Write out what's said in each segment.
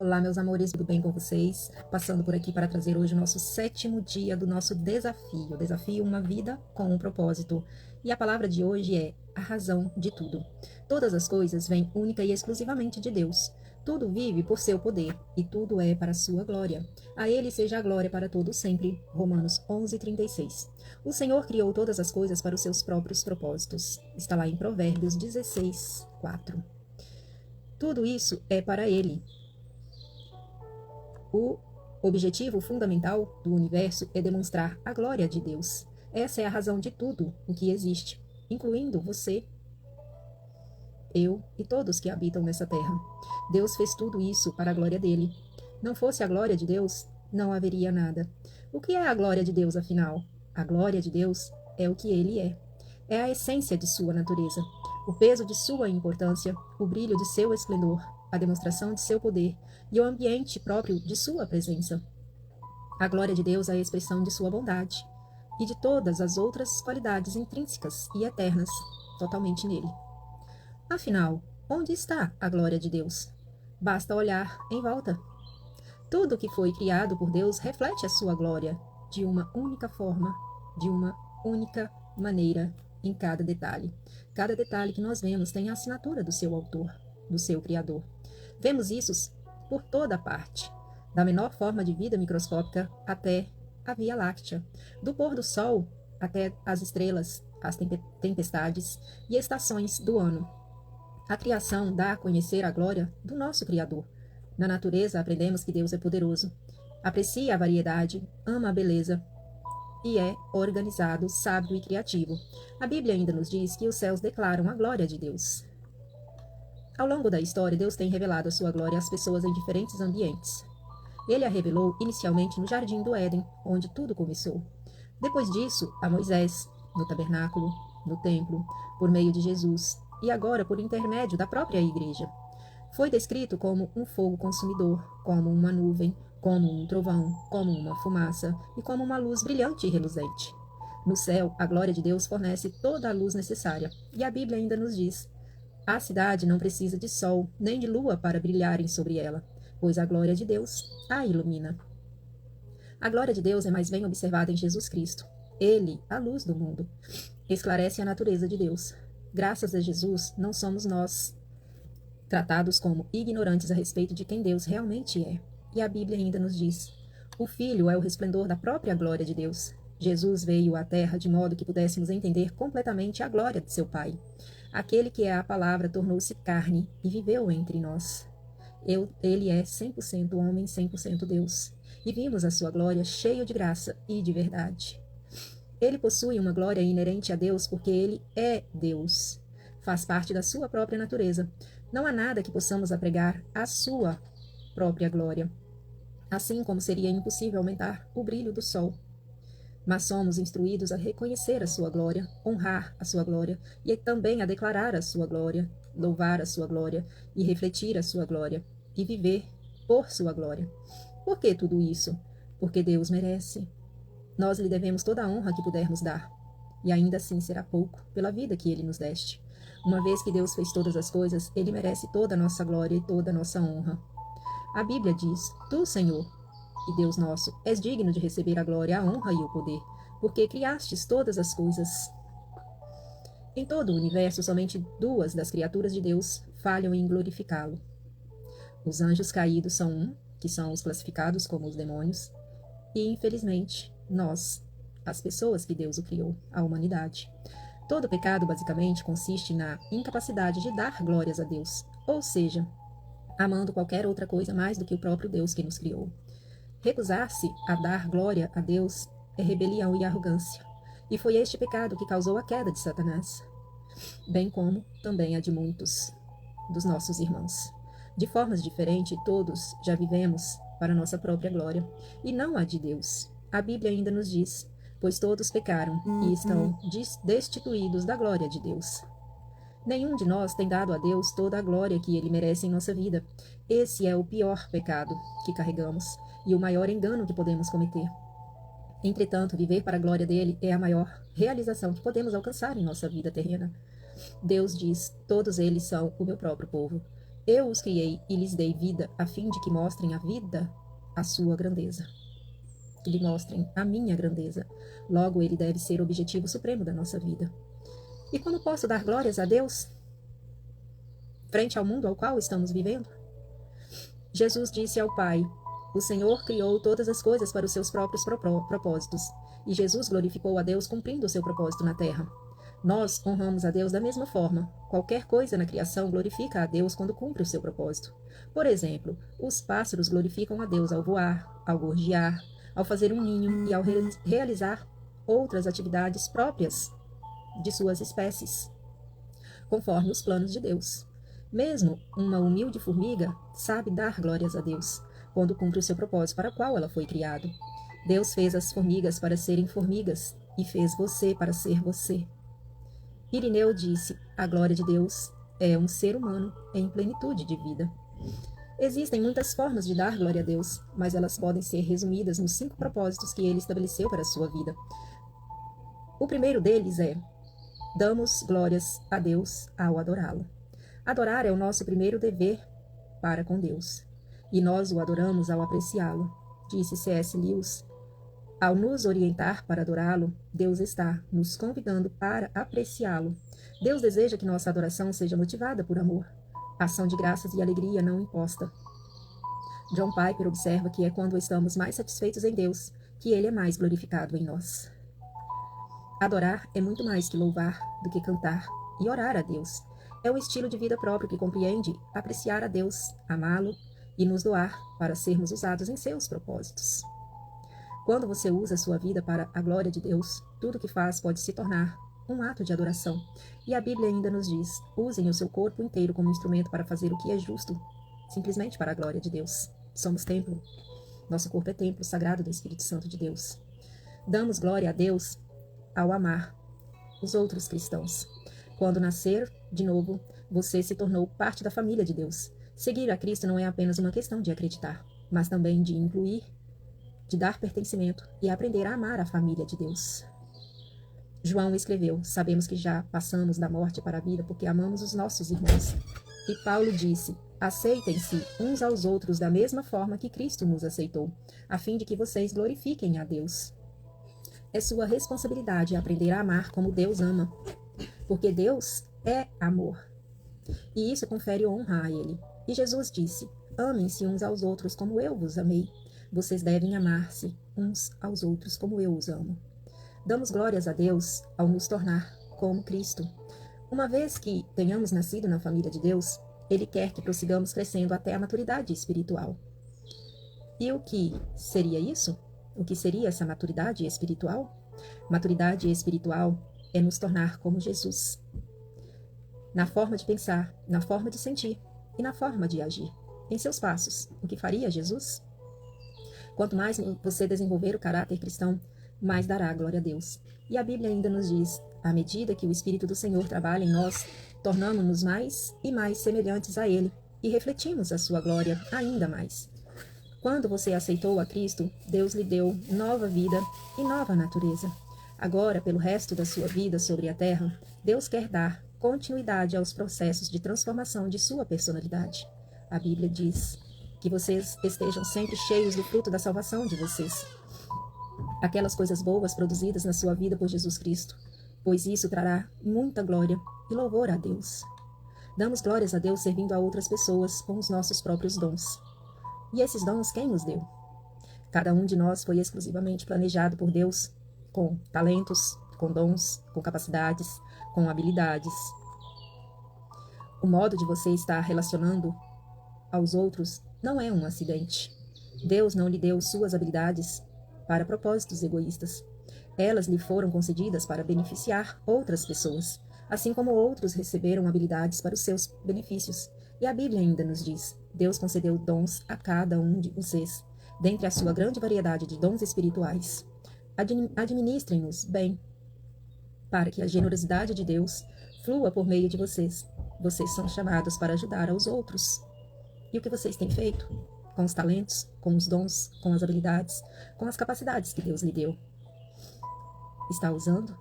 Olá, meus amores, tudo bem com vocês? Passando por aqui para trazer hoje o nosso 7º dia do nosso desafio. Desafio uma vida com um propósito. E a palavra de hoje é a razão de tudo. Todas as coisas vêm única e exclusivamente de Deus. Tudo vive por seu poder e tudo é para sua glória. A Ele seja a glória para todos sempre. Romanos 11:36. O Senhor criou todas as coisas para os seus próprios propósitos. Está lá em Provérbios 16:4. Tudo isso é para Ele. O objetivo fundamental do universo é demonstrar a glória de Deus. Essa é a razão de tudo o que existe, incluindo você, eu e todos que habitam nessa terra. Deus fez tudo isso para a glória dele. Não fosse a glória de Deus, não haveria nada. O que é a glória de Deus, afinal? A glória de Deus é o que ele é. É a essência de sua natureza, o peso de sua importância, o brilho de seu esplendor, a demonstração de seu poder e o ambiente próprio de sua presença. A glória de Deus é a expressão de sua bondade e de todas as outras qualidades intrínsecas e eternas, totalmente nele. Afinal, onde está a glória de Deus? Basta olhar em volta. Tudo que foi criado por Deus reflete a sua glória de uma única forma, de uma única maneira em cada detalhe. Cada detalhe que nós vemos tem a assinatura do seu autor, do seu criador. Vemos isso por toda parte, da menor forma de vida microscópica até a Via Láctea, do pôr do sol até as estrelas, as tempestades e estações do ano. A criação dá a conhecer a glória do nosso Criador. Na natureza aprendemos que Deus é poderoso, aprecia a variedade, ama a beleza e é organizado, sábio e criativo. A Bíblia ainda nos diz que os céus declaram a glória de Deus. Ao longo da história, Deus tem revelado a sua glória às pessoas em diferentes ambientes. Ele a revelou inicialmente no Jardim do Éden, onde tudo começou. Depois disso, a Moisés, no tabernáculo, no templo, por meio de Jesus, e agora por intermédio da própria igreja. Foi descrito como um fogo consumidor, como uma nuvem, como um trovão, como uma fumaça e como uma luz brilhante e reluzente. No céu, a glória de Deus fornece toda a luz necessária, e a Bíblia ainda nos diz: a cidade não precisa de sol nem de lua para brilharem sobre ela, pois a glória de Deus a ilumina. A glória de Deus é mais bem observada em Jesus Cristo. Ele, a luz do mundo, esclarece a natureza de Deus. Graças a Jesus, não somos nós tratados como ignorantes a respeito de quem Deus realmente é. E a Bíblia ainda nos diz: o Filho é o resplendor da própria glória de Deus. Jesus veio à Terra de modo que pudéssemos entender completamente a glória de seu Pai. Aquele que é a palavra tornou-se carne e viveu entre nós. Ele é 100% homem, 100% Deus. E vimos a sua glória cheio de graça e de verdade. Ele possui uma glória inerente a Deus porque ele é Deus. Faz parte da sua própria natureza. Não há nada que possamos apregar à sua própria glória. Assim como seria impossível aumentar o brilho do sol. Mas somos instruídos a reconhecer a sua glória, honrar a sua glória e também a declarar a sua glória, louvar a sua glória e refletir a sua glória e viver por sua glória. Por que tudo isso? Porque Deus merece. Nós lhe devemos toda a honra que pudermos dar, e ainda assim será pouco pela vida que ele nos deste. Uma vez que Deus fez todas as coisas, ele merece toda a nossa glória e toda a nossa honra. A Bíblia diz: tu, Senhor, e Deus nosso, és digno de receber a glória, a honra e o poder, porque criastes todas as coisas. Em todo o universo, somente duas das criaturas de Deus falham em glorificá-lo. Os anjos caídos são que são os classificados como os demônios, e, infelizmente, nós, as pessoas que Deus o criou, a humanidade. Todo pecado, basicamente, consiste na incapacidade de dar glórias a Deus, ou seja, amando qualquer outra coisa mais do que o próprio Deus que nos criou. Recusar-se a dar glória a Deus é rebelião e arrogância, e foi este pecado que causou a queda de Satanás, bem como também a de muitos dos nossos irmãos. De formas diferentes, todos já vivemos para nossa própria glória, e não a de Deus. A Bíblia ainda nos diz: pois todos pecaram e estão destituídos da glória de Deus. Nenhum de nós tem dado a Deus toda a glória que ele merece em nossa vida. Esse é o pior pecado que carregamos e o maior engano que podemos cometer. Entretanto, viver para a glória dele é a maior realização que podemos alcançar em nossa vida terrena. Deus diz: todos eles são o meu próprio povo. Eu os criei e lhes dei vida, a fim de que mostrem a vida, a sua grandeza. Que lhe mostrem a minha grandeza. Logo, ele deve ser o objetivo supremo da nossa vida. E como posso dar glórias a Deus frente ao mundo ao qual estamos vivendo? Jesus disse ao Pai: o Senhor criou todas as coisas para os seus próprios propósitos, e Jesus glorificou a Deus cumprindo o seu propósito na terra. Nós honramos a Deus da mesma forma. Qualquer coisa na criação glorifica a Deus quando cumpre o seu propósito. Por exemplo, os pássaros glorificam a Deus ao voar, ao gorjear, ao fazer um ninho e ao realizar outras atividades próprias de suas espécies, conforme os planos de Deus. Mesmo uma humilde formiga sabe dar glórias a Deus quando cumpre o seu propósito para o qual ela foi criada. Deus fez as formigas para serem formigas e fez você para ser você. Irineu disse: a glória de Deus é um ser humano em plenitude de vida. Existem muitas formas de dar glória a Deus, mas elas podem ser resumidas nos 5 propósitos que ele estabeleceu para a sua vida. O primeiro deles é: damos glórias a Deus ao adorá-lo. Adorar é o nosso primeiro dever para com Deus, e nós o adoramos ao apreciá-lo, disse C.S. Lewis. Ao nos orientar para adorá-lo, Deus está nos convidando para apreciá-lo. Deus deseja que nossa adoração seja motivada por amor, ação de graças e alegria não imposta. John Piper observa que é quando estamos mais satisfeitos em Deus que ele é mais glorificado em nós. Adorar é muito mais que louvar do que cantar e orar a Deus. É um estilo de vida próprio que compreende apreciar a Deus, amá-lo e nos doar para sermos usados em seus propósitos. Quando você usa a sua vida para a glória de Deus, tudo que faz pode se tornar um ato de adoração. E a Bíblia ainda nos diz: usem o seu corpo inteiro como instrumento para fazer o que é justo, simplesmente para a glória de Deus. Somos templo. Nosso corpo é templo sagrado do Espírito Santo de Deus. Damos glória a Deus ao amar os outros cristãos. Quando nascer de novo, você se tornou parte da família de Deus. Seguir a Cristo não é apenas uma questão de acreditar, mas também de incluir, de dar pertencimento e aprender a amar a família de Deus. João escreveu: sabemos que já passamos da morte para a vida porque amamos os nossos irmãos. E Paulo disse: aceitem-se uns aos outros da mesma forma que Cristo nos aceitou, a fim de que vocês glorifiquem a Deus. É sua responsabilidade aprender a amar como Deus ama, porque Deus é amor. E isso confere honra a Ele. E Jesus disse: amem-se uns aos outros como eu vos amei. Vocês devem amar-se uns aos outros como eu os amo. Damos glórias a Deus ao nos tornar como Cristo. Uma vez que tenhamos nascido na família de Deus, Ele quer que prossigamos crescendo até a maturidade espiritual. E o que seria isso? O que seria essa maturidade espiritual? Maturidade espiritual é nos tornar como Jesus. Na forma de pensar, na forma de sentir e na forma de agir. Em seus passos, o que faria Jesus? Quanto mais você desenvolver o caráter cristão, mais dará glória a Deus. E a Bíblia ainda nos diz: à medida que o Espírito do Senhor trabalha em nós, tornamos-nos mais e mais semelhantes a Ele e refletimos a sua glória ainda mais. Quando você aceitou a Cristo, Deus lhe deu nova vida e nova natureza. Agora, pelo resto da sua vida sobre a terra, Deus quer dar continuidade aos processos de transformação de sua personalidade. A Bíblia diz que vocês estejam sempre cheios do fruto da salvação de vocês. Aquelas coisas boas produzidas na sua vida por Jesus Cristo, pois isso trará muita glória e louvor a Deus. Damos glórias a Deus servindo a outras pessoas com os nossos próprios dons. E esses dons quem nos deu? Cada um de nós foi exclusivamente planejado por Deus com talentos, com dons, com capacidades, com habilidades. O modo de você estar relacionando aos outros não é um acidente. Deus não lhe deu suas habilidades para propósitos egoístas. Elas lhe foram concedidas para beneficiar outras pessoas, assim como outros receberam habilidades para os seus benefícios. E a Bíblia ainda nos diz: Deus concedeu dons a cada um de vocês, dentre a sua grande variedade de dons espirituais. Administrem-nos bem, para que a generosidade de Deus flua por meio de vocês. Vocês são chamados para ajudar aos outros. E o que vocês têm feito? Com os talentos, com os dons, com as habilidades, com as capacidades que Deus lhe deu? Está usando?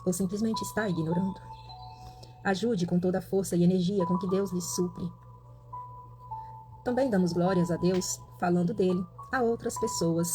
Ou simplesmente está ignorando? Ajude com toda a força e energia com que Deus lhe supre. Também damos glórias a Deus falando dele a outras pessoas,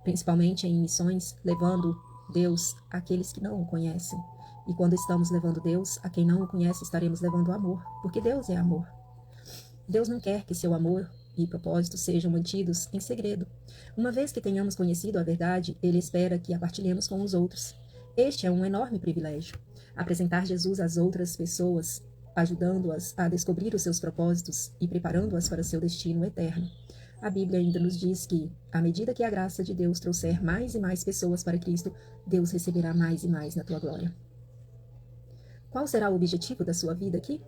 principalmente em missões, levando Deus àqueles que não o conhecem. E quando estamos levando Deus a quem não o conhece, estaremos levando amor, porque Deus é amor. Deus não quer que seu amor e propósitos sejam mantidos em segredo. Uma vez que tenhamos conhecido a verdade, Ele espera que a partilhemos com os outros. Este é um enorme privilégio. Apresentar Jesus às outras pessoas, ajudando-as a descobrir os seus propósitos e preparando-as para seu destino eterno. A Bíblia ainda nos diz que, à medida que a graça de Deus trouxer mais e mais pessoas para Cristo, Deus receberá mais e mais na tua glória. Qual será o objetivo da sua vida aqui?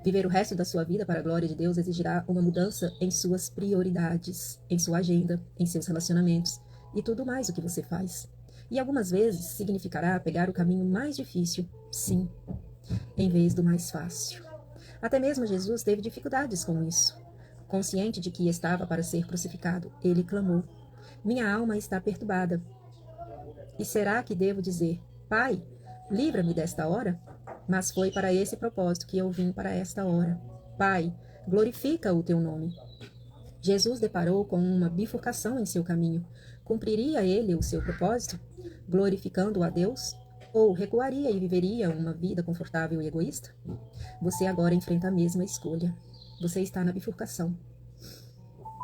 Viver o resto da sua vida para a glória de Deus exigirá uma mudança em suas prioridades, em sua agenda, em seus relacionamentos e tudo mais o que você faz. E algumas vezes significará pegar o caminho mais difícil, sim, em vez do mais fácil. Até mesmo Jesus teve dificuldades com isso. Consciente de que estava para ser crucificado, ele clamou: minha alma está perturbada. E será que devo dizer: Pai, livra-me desta hora? Mas foi para esse propósito que eu vim para esta hora. Pai, glorifica o teu nome. Jesus deparou com uma bifurcação em seu caminho. Cumpriria ele o seu propósito, glorificando a Deus? Ou recuaria e viveria uma vida confortável e egoísta? Você agora enfrenta a mesma escolha. Você está na bifurcação.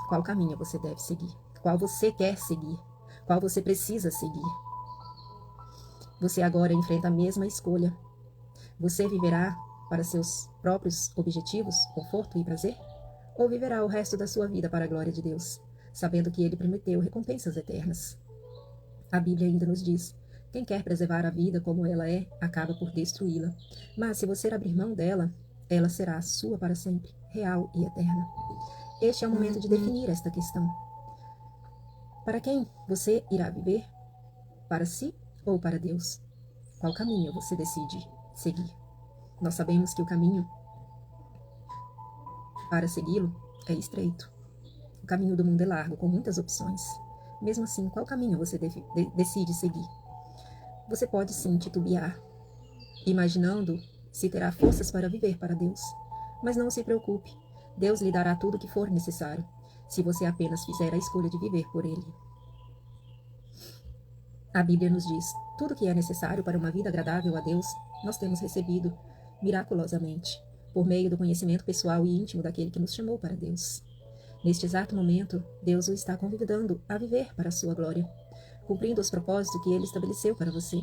Qual caminho você deve seguir? Qual você quer seguir? Qual você precisa seguir? Você agora enfrenta a mesma escolha. Você viverá para seus próprios objetivos, conforto e prazer? Ou viverá o resto da sua vida para a glória de Deus, sabendo que Ele prometeu recompensas eternas? A Bíblia ainda nos diz: quem quer preservar a vida como ela é, acaba por destruí-la. Mas se você abrir mão dela, ela será sua para sempre, real e eterna. Este é o momento de definir esta questão. Para quem você irá viver? Para si ou para Deus? Qual caminho você decide seguir? Nós sabemos que o caminho para segui-lo é estreito. O caminho do mundo é largo, com muitas opções. Mesmo assim, qual caminho você decide seguir? Você pode sim titubear, imaginando se terá forças para viver para Deus. Mas não se preocupe, Deus lhe dará tudo o que for necessário, se você apenas fizer a escolha de viver por Ele. A Bíblia nos diz: tudo que é necessário para uma vida agradável a Deus, nós temos recebido miraculosamente, por meio do conhecimento pessoal e íntimo daquele que nos chamou para Deus. Neste exato momento, Deus o está convidando a viver para a sua glória, cumprindo os propósitos que Ele estabeleceu para você.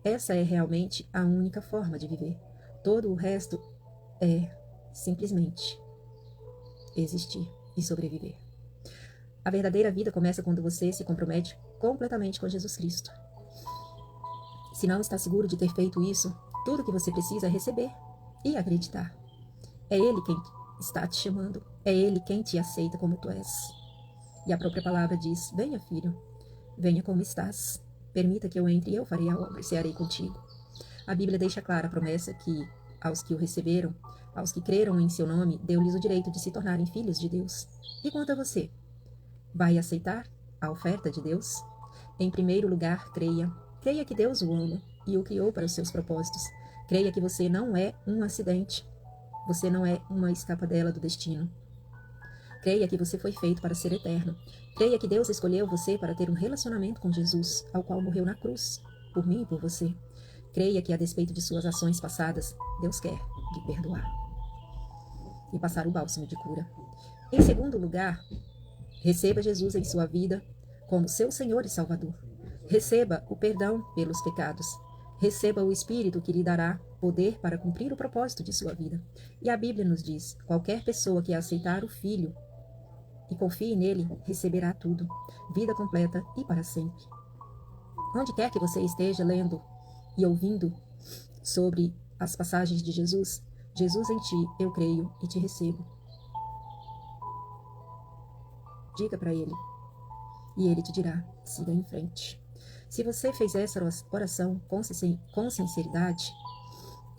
Essa é realmente a única forma de viver. Todo o resto é simplesmente existir e sobreviver. A verdadeira vida começa quando você se compromete completamente com Jesus Cristo. Se não está seguro de ter feito isso, tudo que você precisa é receber e acreditar. É Ele quem está te chamando. É Ele quem te aceita como tu és. E a própria palavra diz: venha, filho, venha como estás. Permita que eu entre e eu farei a obra e cearei contigo. A Bíblia deixa clara a promessa que, aos que o receberam, aos que creram em seu nome, deu-lhes o direito de se tornarem filhos de Deus. E quanto a você? Vai aceitar a oferta de Deus? Em primeiro lugar, creia. Creia que Deus o ama e o criou para os seus propósitos. Creia que você não é um acidente. Você não é uma escapadela do destino. Creia que você foi feito para ser eterno. Creia que Deus escolheu você para ter um relacionamento com Jesus, ao qual morreu na cruz, por mim e por você. Creia que, a despeito de suas ações passadas, Deus quer lhe perdoar e passar o bálsamo de cura. Em segundo lugar, receba Jesus em sua vida como seu Senhor e Salvador. Receba o perdão pelos pecados. Receba o Espírito que lhe dará poder para cumprir o propósito de sua vida. E a Bíblia nos diz: qualquer pessoa que aceitar o Filho e confie nele, receberá tudo, vida completa e para sempre. Onde quer que você esteja lendo e ouvindo sobre as passagens de Jesus, Jesus em ti, eu creio e te recebo. Diga para ele, e ele te dirá: siga em frente. Se você fez essa oração com sinceridade,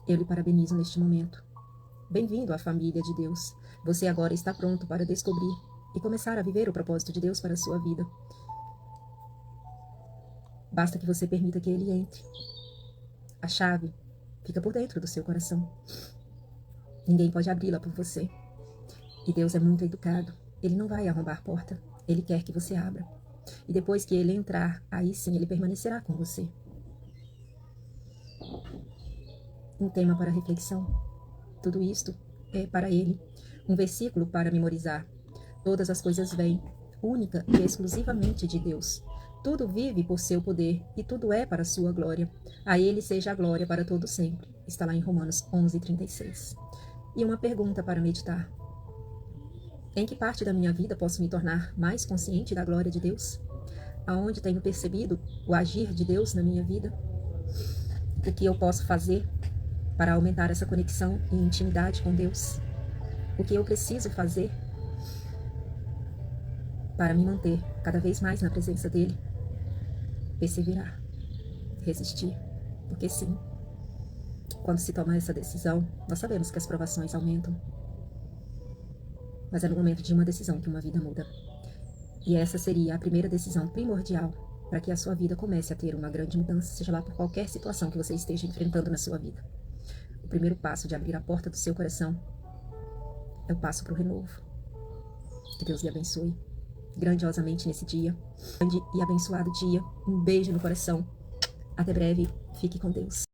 eu lhe parabenizo neste momento. Bem-vindo à família de Deus. Você agora está pronto para descobrir e começar a viver o propósito de Deus para a sua vida. Basta que você permita que Ele entre. A chave fica por dentro do seu coração. Ninguém pode abri-la por você. E Deus é muito educado. Ele não vai arrombar a porta. Ele quer que você abra. E depois que ele entrar, aí sim ele permanecerá com você. Um tema para reflexão. Tudo isto é para ele. Um versículo para memorizar. Todas as coisas vêm, única e exclusivamente de Deus. Tudo vive por seu poder e tudo é para sua glória. A ele seja a glória para todo sempre. Está lá em Romanos 11:36. E uma pergunta para meditar. Em que parte da minha vida posso me tornar mais consciente da glória de Deus? Aonde tenho percebido o agir de Deus na minha vida? O que eu posso fazer para aumentar essa conexão e intimidade com Deus? O que eu preciso fazer para me manter cada vez mais na presença dEle? Perseverar, resistir, porque sim, quando se toma essa decisão, nós sabemos que as provações aumentam, mas é no momento de uma decisão que uma vida muda. E essa seria a primeira decisão primordial para que a sua vida comece a ter uma grande mudança, seja lá por qualquer situação que você esteja enfrentando na sua vida. O primeiro passo de abrir a porta do seu coração é o passo para o renovo. Que Deus lhe abençoe grandiosamente nesse dia. Grande e abençoado dia. Um beijo no coração. Até breve. Fique com Deus.